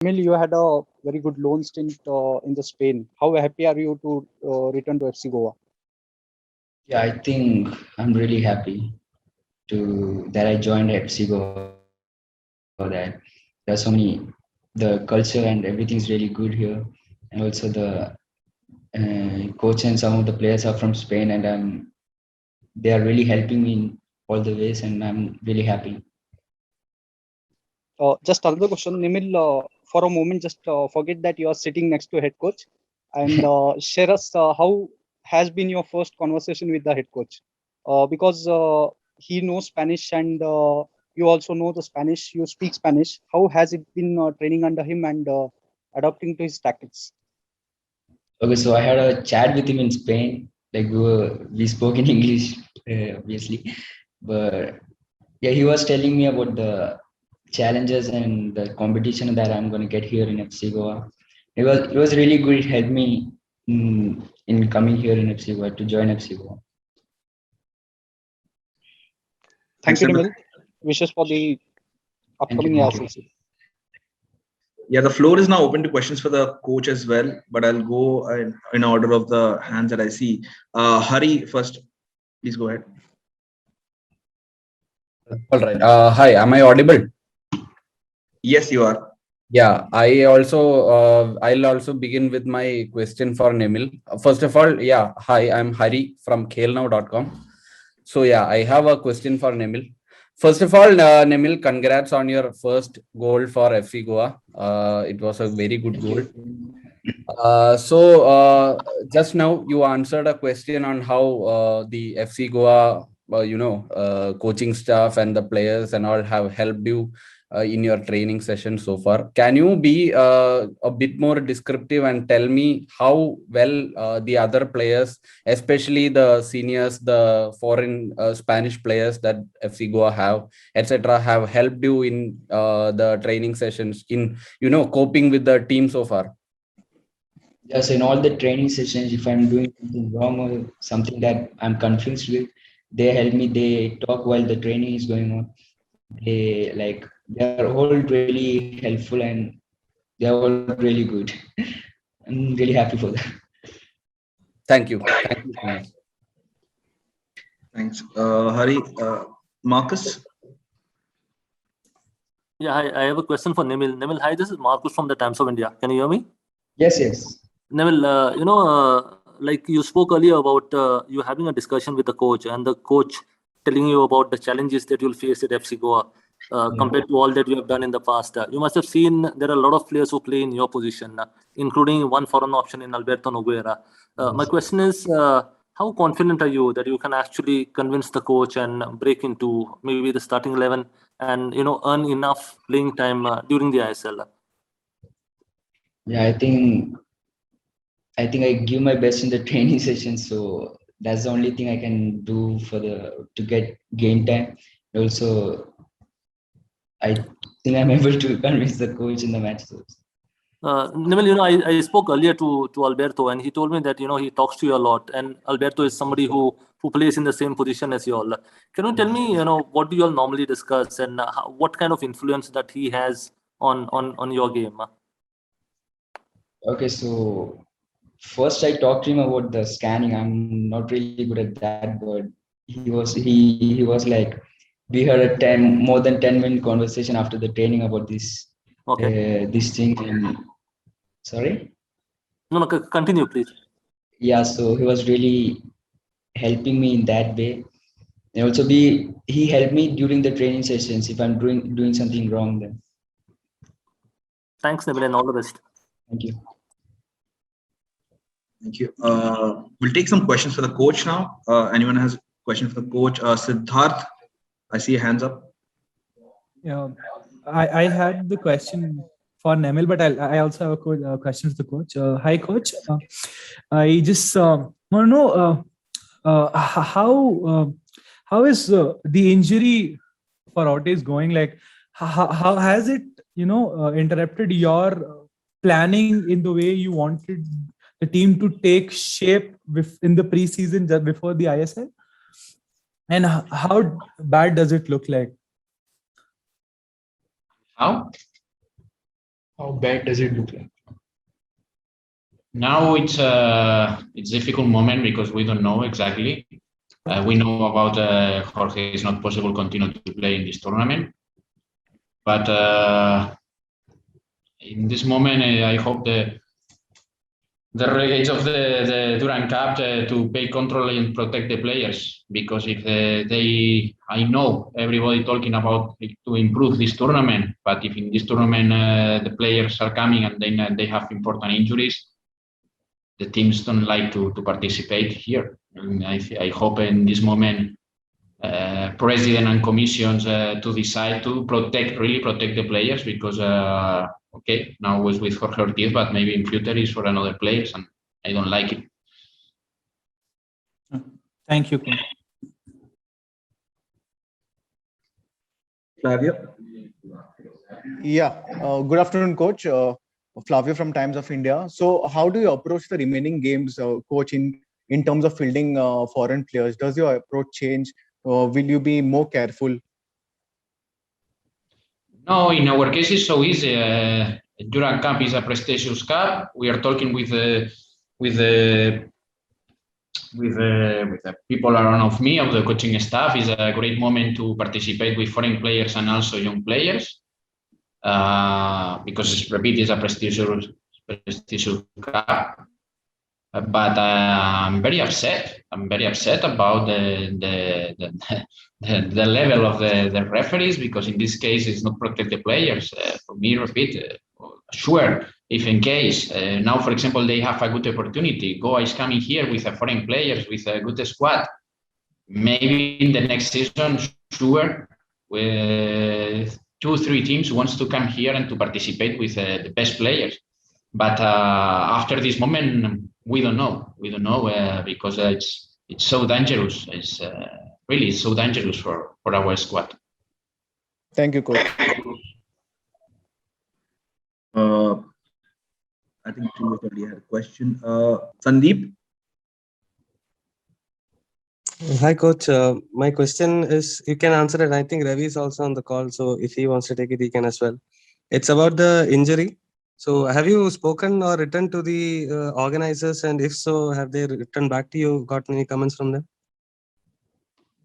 Emil, you had a very good loan stint in the Spain. How happy are you to return to FC Goa? Yeah, I think I'm really happy to that I joined FC Goa. That there's so many, the culture and everything's really good here, and also the coach and some of the players are from Spain, and they are really helping me in all the ways, and I'm really happy. Just another question, Emil. For a moment, just forget that you are sitting next to head coach, and share us how has been your first conversation with the head coach, because he knows Spanish and you also know the Spanish. You speak Spanish. How has it been training under him and adapting to his tactics? Okay, so I had a chat with him in Spain. Like we spoke in English, obviously, but yeah, he was telling me about the challenges and the competition that I'm going to get here in FC Goa. It was really good. It helped me in coming here in FC Goa to join FC Goa. Thank Thanks, you, Emil. Emil. Wishes for the upcoming Thank years. you. Yeah, the floor is now open to questions for the coach as well, but I'll go in order of the hands that I see. Hari first, please go ahead. All right. Hi, am I audible? Yes, you are. Yeah, I'll also begin with my question for Nemil. First of all, yeah, hi, I'm Hari from khalnow.com. So yeah, I have a question for Nemil. First of all, Nemil, congrats on your first goal for FC Goa. It was a very good goal. Just now you answered a question on how the FC Goa, coaching staff and the players and all have helped you in your training session so far. Can you be a bit more descriptive and tell me how well the other players, especially the seniors, the foreign Spanish players that FC Goa have, etc., have helped you in the training sessions in coping with the team so far? Yes, in all the training sessions, if I'm doing something wrong or something that I'm confused with, they help me. They talk while the training is going on. They're all really helpful and they're all really good. I'm really happy for that. Thank you. Thank you so much. Thanks. Hari, Marcus? Yeah, I have a question for Nemil. Nemil, hi, this is Marcus from the Times of India. Can you hear me? Yes. Neville, like you spoke earlier about you having a discussion with the coach and the coach telling you about the challenges that you'll face at FC Goa compared to all that you have done in the past. You must have seen there are a lot of players who play in your position, including one foreign option in Alberto Nogueira. My question is, how confident are you that you can actually convince the coach and break into maybe the starting 11 and earn enough playing time during the ISL? Yeah, I think I give my best in the training session, so that's the only thing I can do to get game time. Also, I think I'm able to convince the coach in the matches. Neville, I spoke earlier to Alberto, and he told me that he talks to you a lot, and Alberto is somebody who plays in the same position as you all. Can you tell me, what do you all normally discuss, and what kind of influence that he has on your game? Okay, so first I talked to him about the scanning. I'm not really good at that, but he was like, we had a more than 10-minute conversation after the training about this this thing. And sorry. No, continue, please. Yeah, so he was really helping me in that way, and also he helped me during the training sessions if I'm doing something wrong. Then thanks, Neville, and all the best. Thank you. Thank you. We'll take some questions for the coach now. Anyone has a question for the coach? Siddharth, I see your hands up. Yeah, I had the question for Nemil, but I also have a question for the coach. Hi, coach. I just want to know how is the injury for Ortiz going? Like, how has it interrupted your planning in the way you wanted the team to take shape in the preseason just before the ISL? And how bad does it look like? How? How bad does it look like? Now it's a difficult moment because we don't know exactly. We know about Jorge is not possible continue to play in this tournament, but in this moment I hope the regates of the Durand Cup to pay control and protect the players, because if I know everybody talking about to improve this tournament, but if in this tournament the players are coming and then they have important injuries, the teams don't like to participate here. And I hope in this moment president and commissions to decide to really protect the players, because okay, now was with Jorge Ortiz, but maybe in future is for another players, and I don't like it. Thank you, Coach. Flavio? Yeah, good afternoon, Coach. Flavio from Times of India. So how do you approach the remaining games, Coach, in terms of fielding foreign players? Does your approach change? Will you be more careful? No, in our case it's so easy. Durand Cup is a prestigious cup. We are talking with the people around of me, of the coaching staff. Is a great moment to participate with foreign players and also young players, because it's a prestigious cup. But I'm very upset. I'm very upset about the level of the referees, because in this case it's not protect the players. For me, sure, if in case now, for example, they have a good opportunity, Goa is coming here with a foreign players with a good squad. Maybe in the next season, sure, with 2-3 teams wants to come here and to participate with the best players. But after this moment, we don't know. We don't know because it's so dangerous. It's really so dangerous for our squad. Thank you, Coach. I think two of already had a question. Sandeep? Hi, Coach. My question is, you can answer it. I think Ravi is also on the call, so if he wants to take it, he can as well. It's about the injury. So have you spoken or written to the organizers? And if so, have they written back to you? Got any comments from them?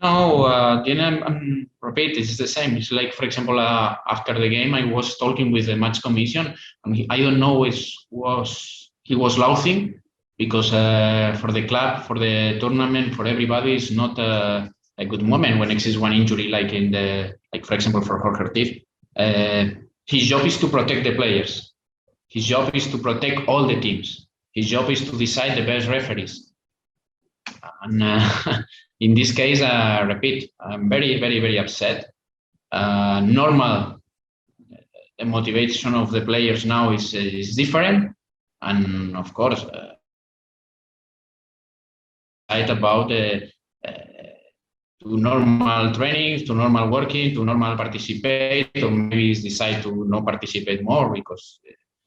No, then I'm repeat, it's the same. It's like, for example, after the game, I was talking with the match commission, and I don't know he was laughing, because for the club, for the tournament, for everybody, it's not a good moment when exists one injury, like for example, for Jorge Ortiz. His job is to protect the players. His job is to protect all the teams. His job is to decide the best referees. And in this case, repeat, I'm very, very, very upset. Normal, the motivation of the players now is different. And of course, about to normal training, to normal working, to normal participate, or maybe decide to not participate more, because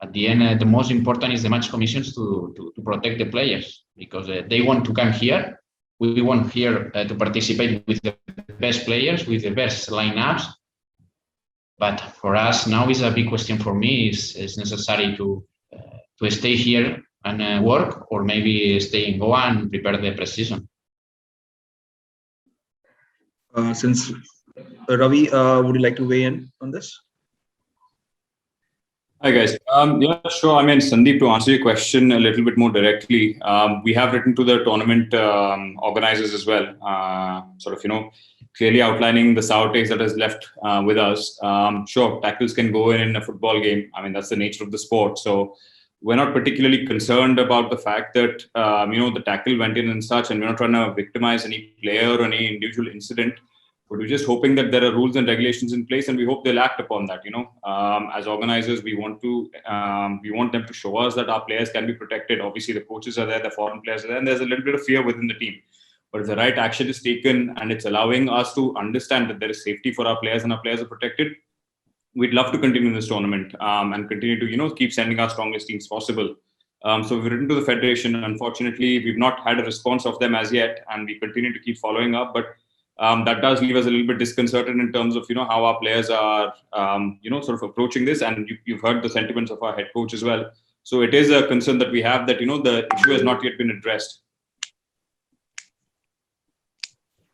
at the end, the most important is the match commissions to protect the players, because they want to come here. We want here to participate with the best players, with the best lineups. But for us now is a big question. For me is necessary to stay here and work, or maybe stay in Goa and prepare the pre-season. Since Ravi, would you like to weigh in on this? Hi guys. Yeah, sure. I mean, Sandeep, to answer your question a little bit more directly, we have written to the tournament organizers as well, clearly outlining the sour taste that is left with us. Sure, tackles can go in a football game. I mean, that's the nature of the sport. So we're not particularly concerned about the fact that, the tackle went in and such, and we're not trying to victimize any player or any individual incident. But we're just hoping that there are rules and regulations in place, and we hope they'll act upon that. As organizers, we want them to show us that our players can be protected. Obviously, the coaches are there, the foreign players are there, and there's a little bit of fear within the team. But if the right action is taken and it's allowing us to understand that there is safety for our players and our players are protected, we'd love to continue this tournament and continue to keep sending our strongest teams possible. So we've written to the federation. Unfortunately, we've not had a response of them as yet, and we continue to keep following up. But that does leave us a little bit disconcerted in terms of, how our players are, sort of approaching this. And you've heard the sentiments of our head coach as well. So it is a concern that we have that, the issue has not yet been addressed.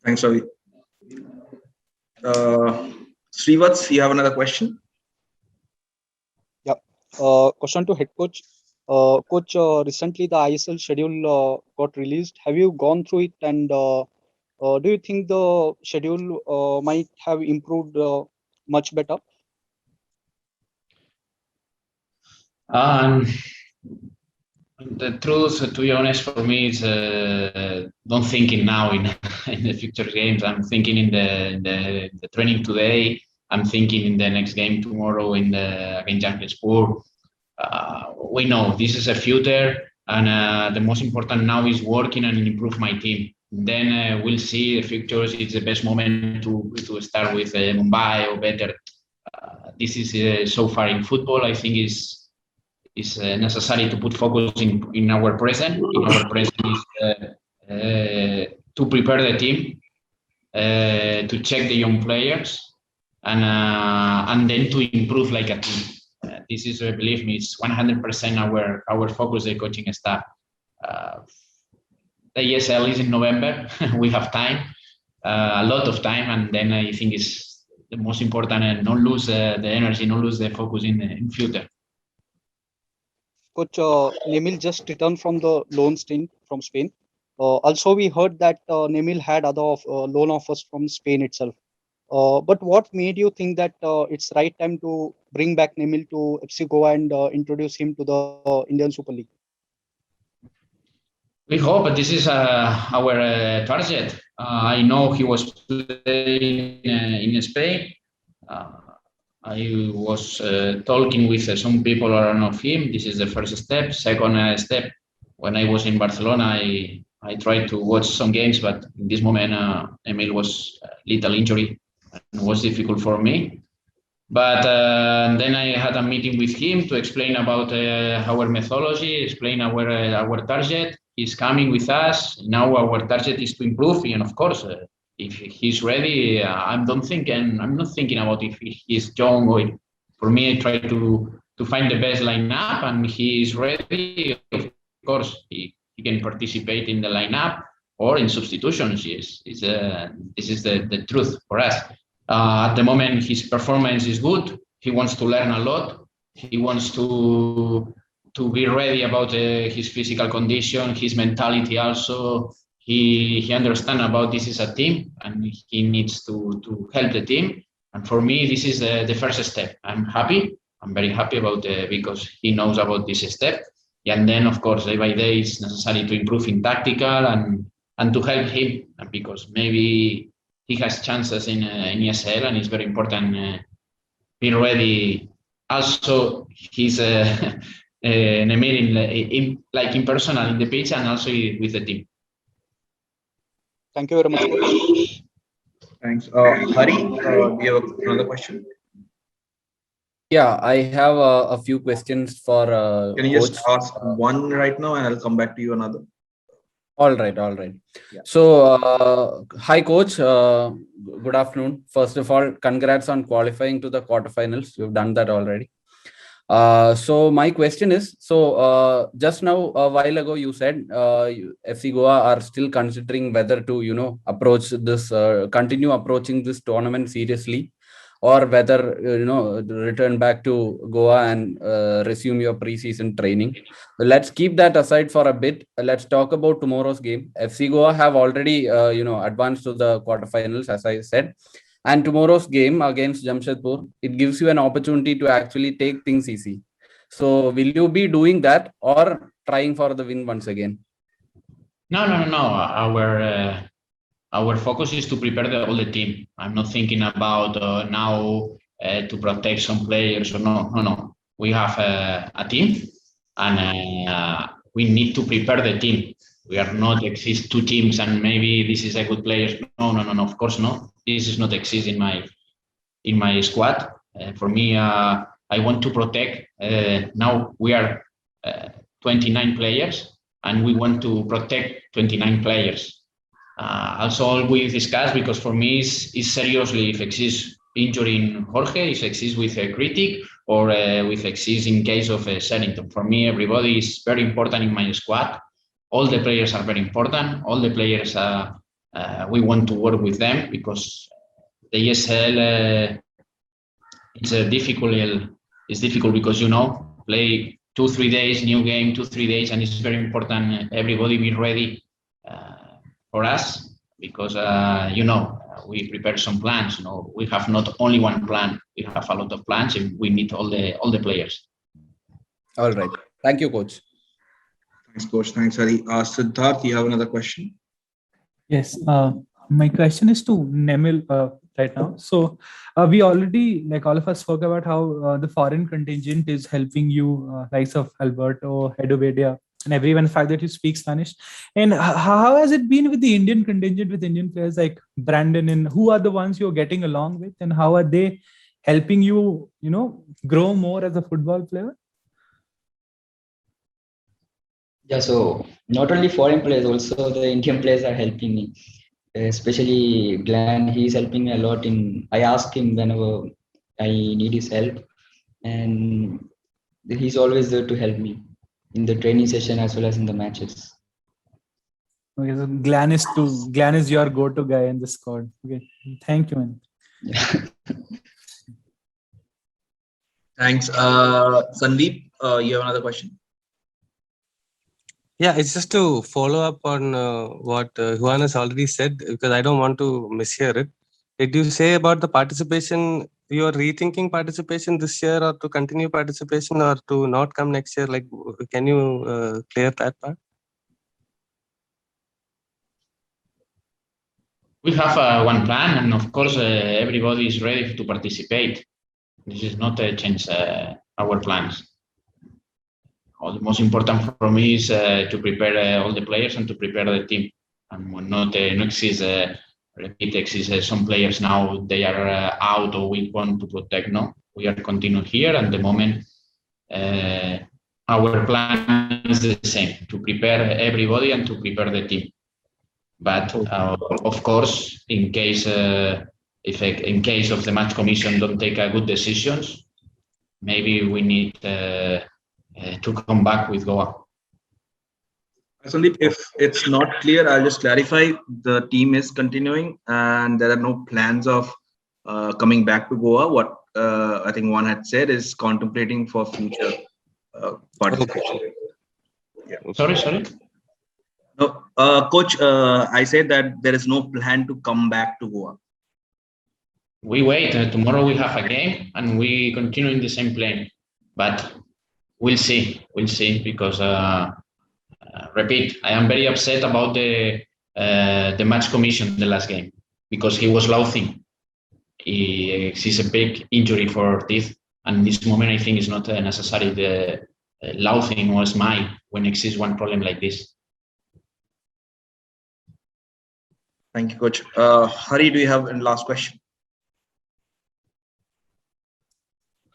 Thanks, Ravi. Srivats, you have another question? Yeah. Question to head coach. Coach, recently the ISL schedule got released. Have you gone through it, and do you think the schedule might have improved much better? The truth, to be honest, for me is don't thinking now in in the future games. I'm thinking in the training today. I'm thinking in the next game tomorrow against Jamshedpur. We know this is a future, and the most important now is working and improve my team. Then we'll see the futures. It's the best moment to start with Mumbai or better. This is so far in football. I think is necessary to put focus in our present. In our present is to prepare the team, to check the young players, and then to improve like a team. This is, believe me, it's 100% our focus, the coaching staff. The ESL is in November. We have time, a lot of time, and then I think it's the most important, and not lose the energy, not lose the focus in future. Coach, Nemil just returned from the loan stint from Spain. Also, we heard that Nemil had other loan offers from Spain itself. But what made you think that it's right time to bring back Nemil to FC Goa and introduce him to the Indian Super League? We hope this is our target. I know he was playing in Spain. I was talking with some people around of him. This is the first step. Second step, when I was in Barcelona, I tried to watch some games, but in this moment, Emil was a little injury and was difficult for me. But then I had a meeting with him to explain about our methodology, explain our target. He's coming with us. Now our target is to improve, and of course, if he's ready, I'm not thinking about if he's young or. For me, I try to find the best lineup, and he is ready. Of course, he can participate in the lineup or in substitutions. Yes, this is the truth for us. At the moment, his performance is good. He wants to learn a lot. He wants to be ready about his physical condition, his mentality also. He understands about this is a team, and he needs to help the team. And for me, this is the first step. I'm happy. I'm very happy about because he knows about this step. And then, of course, day by day, it's necessary to improve in tactical and to help him, because maybe he has chances in ESL, and it's very important be ready. Also, he's in a meeting, like in personal in the pitch, and also with the team. Thank you very much, coach. Thanks. Hari, do you have another question? Yeah, I have a few questions for Can you coach. just ask one right now, and I'll come back to you another? All right. Yeah. So, hi, coach. Good afternoon. First of all, congrats on qualifying to the quarterfinals. You've done that already. So my question is, just now a while ago you said FC Goa are still considering whether to approach this, continue approaching this tournament seriously, or whether return back to Goa and resume your preseason training. Let's keep that aside for a bit. Let's talk about tomorrow's game. FC Goa have already advanced to the quarterfinals, as I said. And tomorrow's game against Jamshedpur, it gives you an opportunity to actually take things easy. So will you be doing that or trying for the win once again? No. Our focus is to prepare all the team. I'm not thinking about now to protect some players or no. We have a team, and we need to prepare the team. We are not exist two teams and maybe this is a good player. No. Of course not. This is not exist in my squad. For me, I want to protect. Now we are 29 players, and we want to protect 29 players. Also, we discuss, because for me it's seriously if exists injury in Jorge, if exists with a critic, or with exists in case of Sherrington. For me, everybody is very important in my squad. All the players are very important. All the players we want to work with them, because the ESL it's difficult. It's difficult because play 2-3 days, new game 2-3 days, and it's very important everybody be ready for us, because we prepare some plans. We have not only one plan; we have a lot of plans, and we need all the players. All right. Thank you, coach. Thanks, coach. Thanks, Hari. Siddharth, you have another question? Yes. My question is to Nemil right now. So we already, like all of us, spoke about how the foreign contingent is helping you, likes of Alberto, Hedovedia, and everyone. The fact that you speak Spanish, and how has it been with the Indian contingent, with Indian players like Brandon, and who are the ones you're getting along with, and how are they helping you, grow more as a football player? Yeah, so not only foreign players, also the Indian players are helping me. Especially Glenn, he's helping me a lot. I ask him whenever I need his help, and he's always there to help me in the training session as well as in the matches. Okay, so Glenn is your go-to guy in the squad. Okay, thank you, man. Yeah. Thanks. Sandeep, you have another question? Yeah, it's just to follow up on what Juan has already said, because I don't want to mishear it. Did you say about the participation, you are rethinking participation this year, or to continue participation, or to not come next year? Like, can you clear that part? We have one plan, and of course everybody is ready to participate. This is not change our plans. The most important for me is to prepare all the players and to prepare the team, and not exist. Repeat, exist some players now they are out, or we want to protect. No, we are continuing here, and the moment our plan is the same: to prepare everybody and to prepare the team. But of course, in case in case of the match commission don't take good decisions, maybe we need to come back with Goa. Sandeep, if it's not clear, I'll just clarify. The team is continuing, and there are no plans of coming back to Goa. What I think one had said is contemplating for future participation. Okay. Yeah. Sorry. No, coach. I said that there is no plan to come back to Goa. We wait. Tomorrow we have a game, and we continue in the same plane. But we'll see. Because repeat, I am very upset about the match commission the last game, because he was loathing. He's a big injury for Ortiz, and this moment I think is not necessary. The loathing was mine when exists one problem like this. Thank you, coach. Hari, do you have a last question?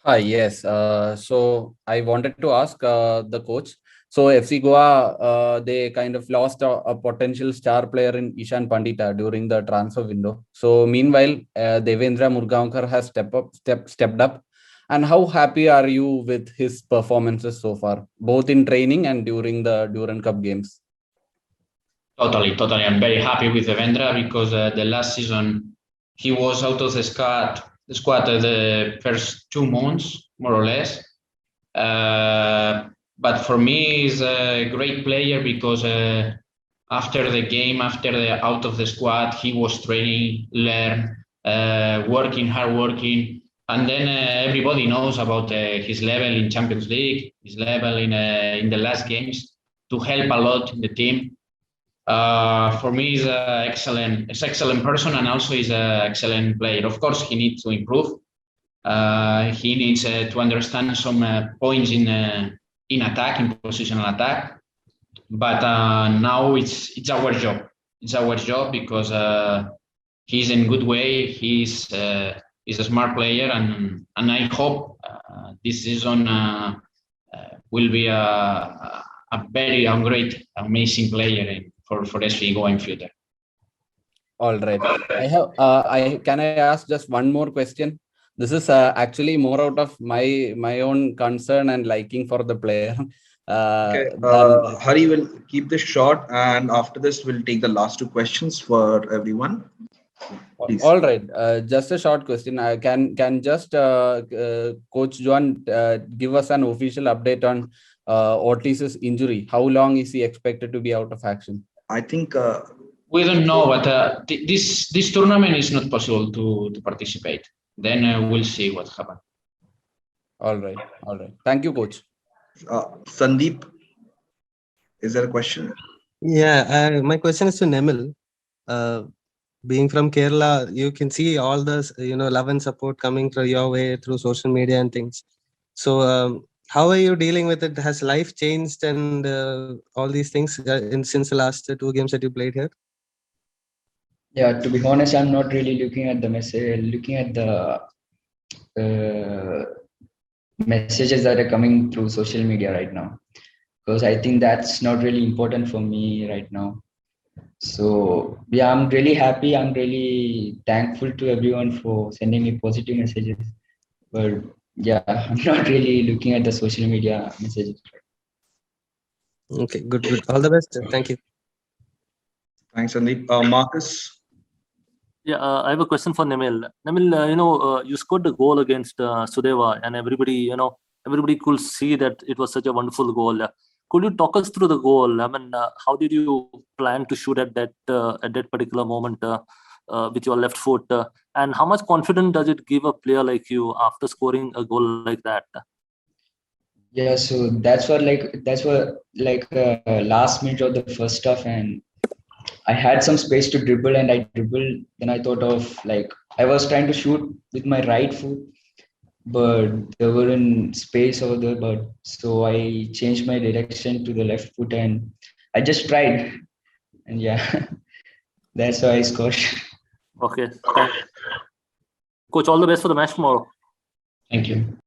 Hi, yes. So I wanted to ask the coach. So FC Goa, they kind of lost a potential star player in Ishan Pandita during the transfer window. So meanwhile, Devendra Murgaonkar has stepped up. And how happy are you with his performances so far, both in training and during the Durand Cup games? Totally. I'm very happy with Devendra, because the last season he was out of the squad the first 2 months, more or less. But for me, he's a great player, because after the game, after the out of the squad, he was training, hard working. And then everybody knows about his level in Champions League, his level in the last games, to help a lot in the team. For me, he's an excellent person, and also he's an excellent player. Of course, he needs to improve. He needs to understand some points in attack, in positional attack. But now it's our job. It's our job, because he's in good way. He's a smart player, and I hope this season will be a very great, amazing player for FC Goa in future. All right. Can I ask just one more question? This is actually more out of my own concern and liking for the player. Okay, Than Hari will keep this short, and after this, we'll take the last two questions for everyone. Please. All right. Just a short question. Can just Coach Juan give us an official update on Ortiz's injury? How long is he expected to be out of action? I think we don't know, but this tournament is not possible to participate. Then we'll see what happens. All right. All right. Thank you, Coach. Sandeep, is there a question? Yeah, my question is to Nemil. Being from Kerala, you can see all the love and support coming through your way through social media and things. So how are you dealing with it? Has life changed and all these things since the last 2 games that you played here? Yeah, to be honest, I'm not really looking at the message, looking at the messages that are coming through social media right now, because I think that's not really important for me right now. So yeah, I'm really happy. I'm really thankful to everyone for sending me positive messages. But yeah, I'm not really looking at the social media messages. Okay, good. All the best. Thank you. Thanks, Sandeep. Marcus. Yeah, I have a question for Nemil. Nemil, you scored the goal against Sudeva, and everybody could see that it was such a wonderful goal. Could you talk us through the goal? I mean, how did you plan to shoot at that particular moment with your left foot? And how much confidence does it give a player like you after scoring a goal like that? Yeah, so that's what last minute of the first half, and I had some space to dribble, and I dribbled. Then I thought of I was trying to shoot with my right foot, but there weren't space over there. But so I changed my direction to the left foot, and I just tried, and yeah, that's why I scored. Okay, thanks. Coach, all the best for the match tomorrow. Thank you.